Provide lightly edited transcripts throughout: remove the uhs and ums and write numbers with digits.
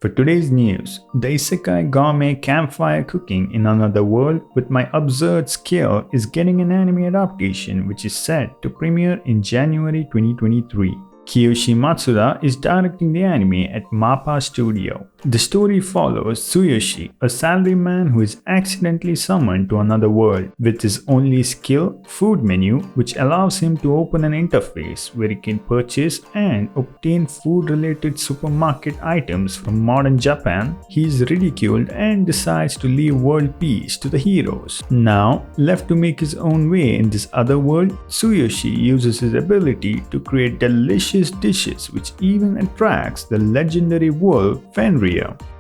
For today's news, the Isekai Gourmet Campfire Cooking in Another World with My Absurd Skill is getting an anime adaptation which is set to premiere in January 2023. Kiyoshi Matsuda is directing the anime at MAPPA Studio. The story follows Tsuyoshi, a salaryman who is accidentally summoned to another world with his only skill, food menu, which allows him to open an interface where he can purchase and obtain food-related supermarket items from modern Japan. He is ridiculed and decides to leave world peace to the heroes. Now, left to make his own way in this other world, Tsuyoshi uses his ability to create delicious dishes which even attracts the legendary wolf Fenrir.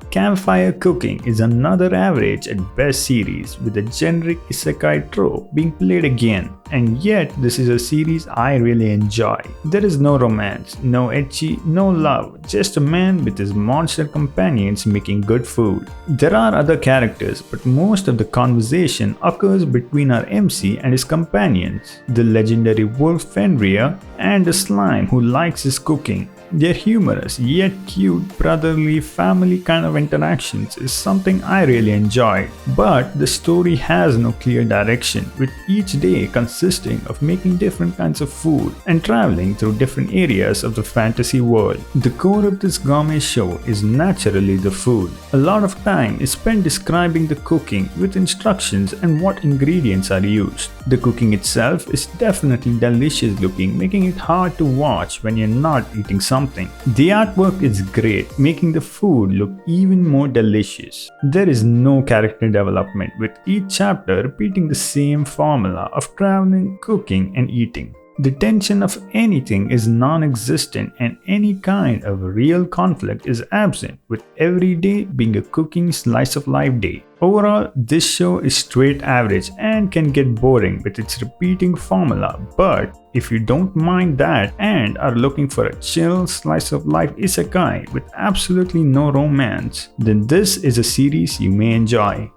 Campfire Cooking is another average at best series with the generic isekai trope being played again, and yet this is a series I really enjoy. There is no romance, no ecchi, no love, just a man with his monster companions making good food. There are other characters, but most of the conversation occurs between our MC and his companions, the legendary wolf Fenrir and a slime who likes his cooking. Their humorous yet cute brotherly family kind of interactions is something I really enjoyed. But the story has no clear direction, with each day consisting of making different kinds of food and traveling through different areas of the fantasy world. The core of this gourmet show is naturally the food. A lot of time is spent describing the cooking with instructions and what ingredients are used. The cooking itself is definitely delicious looking, making it hard to watch when you're not eating something. The artwork is great, making the food look even more delicious. There is no character development, with each chapter repeating the same formula of traveling, cooking, and eating. The tension of anything is non-existent and any kind of real conflict is absent, with every day being a cooking slice of life day. Overall, this show is straight average and can get boring with its repeating formula, but if you don't mind that and are looking for a chill slice of life isekai with absolutely no romance, then this is a series you may enjoy.